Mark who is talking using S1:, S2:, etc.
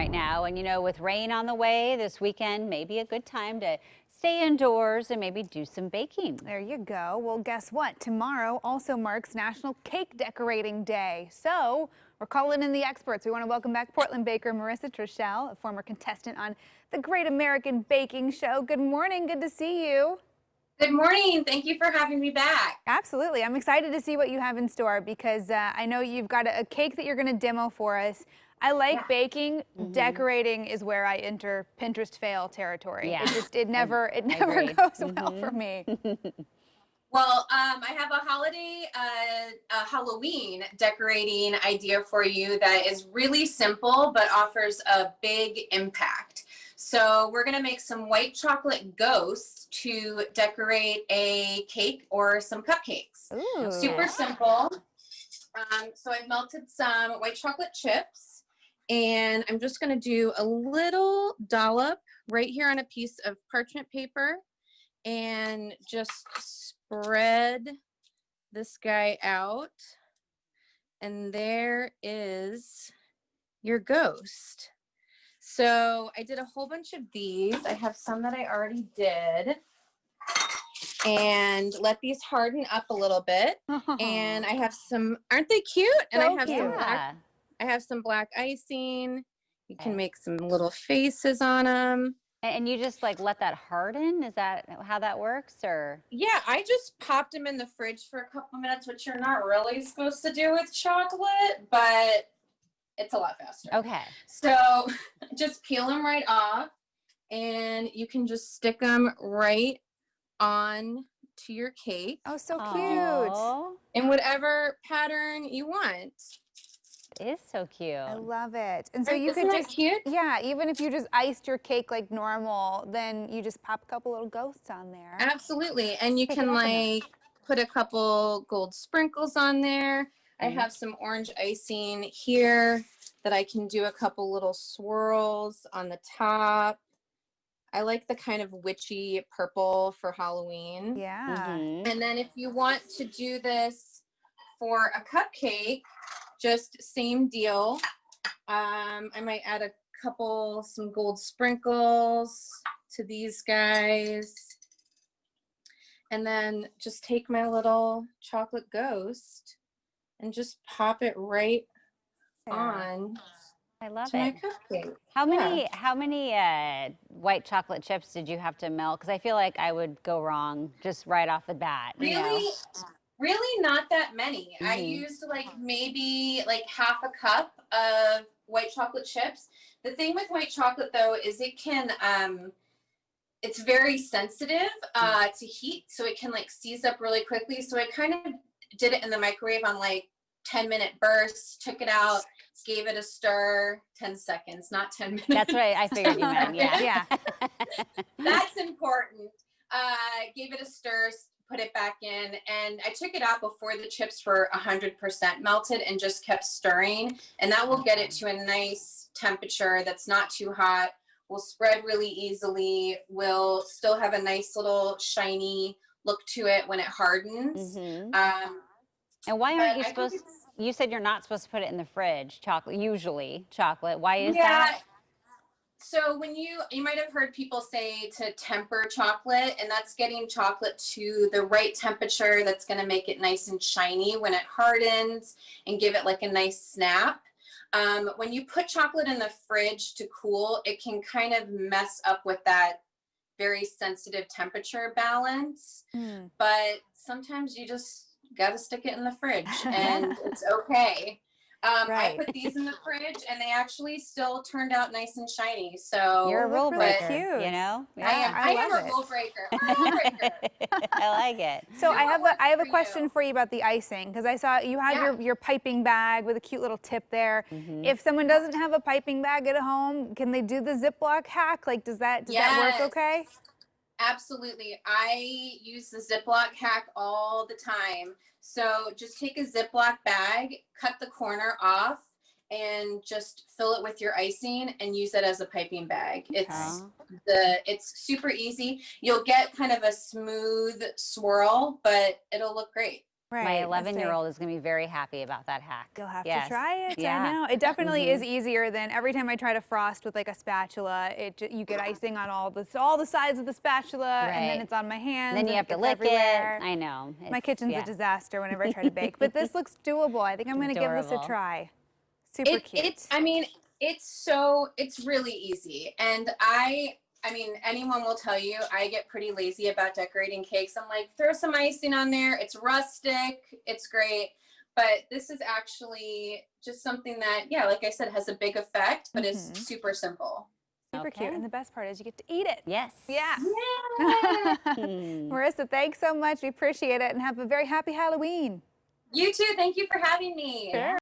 S1: right now. And, you know, with rain on the way this weekend, maybe a good time to stay indoors and maybe do some baking.
S2: There you go. Well, guess what? Tomorrow also marks National Cake Decorating Day. So we're calling in the experts. We want to welcome back Portland baker Marissa Troeschel, a former contestant on the Great American Baking Show. Good morning. Good to see you.
S3: Good morning. Thank you for having me back.
S2: Absolutely. I'm excited to see what you have in store because I know you've got a cake that you're going to demo for us. I like baking. Decorating is where I enter Pinterest fail territory.
S1: Yeah.
S2: It never goes well for me.
S3: Well, I have a holiday, a Halloween decorating idea for you that is really simple but offers a big impact. So we're going to make some white chocolate ghosts to decorate a cake or some cupcakes.
S2: Ooh.
S3: Super simple. So I've melted some white chocolate chips, and I'm just going to do a little dollop right here on a piece of parchment paper and just spread this guy out. And there is your ghost. So I did a whole bunch of these. I have some that I already did. And let these harden up a little bit. And I have some, aren't they cute? And
S2: So
S3: I have
S2: cute.
S3: some black, I have some black icing. You can make some little faces on them.
S1: And you just like let that harden? Is that how that works, or?
S3: Yeah, I just popped them in the fridge for a couple minutes, which you're not really supposed to do with chocolate, but it's a lot faster.
S1: Okay.
S3: So just peel them right off, and you can just stick them right on to your cake.
S2: Oh, so
S1: Aww.
S2: cute.
S3: In whatever pattern you want.
S1: It is so cute.
S2: I love it. And so you
S3: Isn't
S2: could
S3: that
S2: just,
S3: cute?
S2: yeah, even if you just iced your cake like normal, then you just pop a couple little ghosts on there.
S3: Absolutely. And you
S2: Pick
S3: can
S2: it up
S3: like put a couple gold sprinkles on there. I have some orange icing here that I can do a couple little swirls on the top. I like the kind of witchy purple for Halloween.
S2: Yeah.
S3: And then if you want to do this for a cupcake, just same deal. I might add some gold sprinkles to these guys. And then just take my little chocolate ghost and just pop it right on
S1: I love
S3: to my
S1: it.
S3: cupcake.
S1: How many white chocolate chips did you have to melt? Because I feel like I would go wrong just right off the bat. You know?
S3: Really not that many. I used like maybe like half a cup of white chocolate chips. The thing with white chocolate though is it can it's very sensitive to heat, so it can like seize up really quickly. So I kind of did it in the microwave on like 10-minute bursts, took it out, gave it a stir, 10 seconds, not 10 minutes.
S1: That's right. I figured you meant, yeah.
S3: That's important. Gave it a stir, put it back in, and I took it out before the chips were 100% melted and just kept stirring. And that will get it to a nice temperature that's not too hot, will spread really easily, will still have a nice little shiny look to it when it hardens.
S1: And why aren't you supposed, you said you're not supposed to put it in the fridge, usually chocolate. Why is that?
S3: So when you might have heard people say to temper chocolate, and that's getting chocolate to the right temperature that's going to make it nice and shiny when it hardens and give it like a nice snap. When you put chocolate in the fridge to cool, it can kind of mess up with that very sensitive temperature balance. But sometimes you just got to stick it in the fridge and it's okay. I put these in the fridge and they actually still turned out nice and shiny. So
S1: you're a rule breaker,
S2: cute.
S1: you know?
S3: Yeah. I am a rule breaker.
S1: I like it.
S2: So I have a question for you about the icing, because I saw you have your piping bag with a cute little tip there. If someone doesn't have a piping bag at home, can they do the Ziploc hack? Like, does that work okay?
S3: Absolutely. I use the Ziploc hack all the time. So just take a Ziploc bag, cut the corner off, and just fill it with your icing and use it as a piping bag. It's super easy. You'll get kind of a smooth swirl, but it'll look great.
S1: My
S2: Right. let's see.
S1: 11-year-old is going to be very happy about that hack.
S2: You'll have
S1: Yes.
S2: to try it.
S1: Yeah.
S2: I know. It definitely is easier than every time I try to frost with like a spatula. You get icing on all the sides of the spatula, and then
S1: Right.
S2: it's on my hands.
S1: Then you
S2: and
S1: have to
S2: gets
S1: lick
S2: everywhere.
S1: it. I know.
S2: My
S1: It's-
S2: kitchen's
S1: yeah.
S2: a disaster whenever I try to bake, but this looks doable. I think I'm going to give this a
S1: Adorable.
S2: try. Super cute.
S3: I mean, it's really easy. And I mean, anyone will tell you I get pretty lazy about decorating cakes. I'm like, throw some icing on there. It's rustic. It's great. But this is actually just something that, yeah, like I said, has a big effect, but is super simple.
S2: Super cute.
S1: Okay.
S2: And the best part is you get to eat it.
S1: Yes.
S2: Yeah.
S3: Yay!
S2: Marissa, thanks so much. We appreciate it, and have a very happy Halloween.
S3: You too. Thank you for having me.
S2: Sure.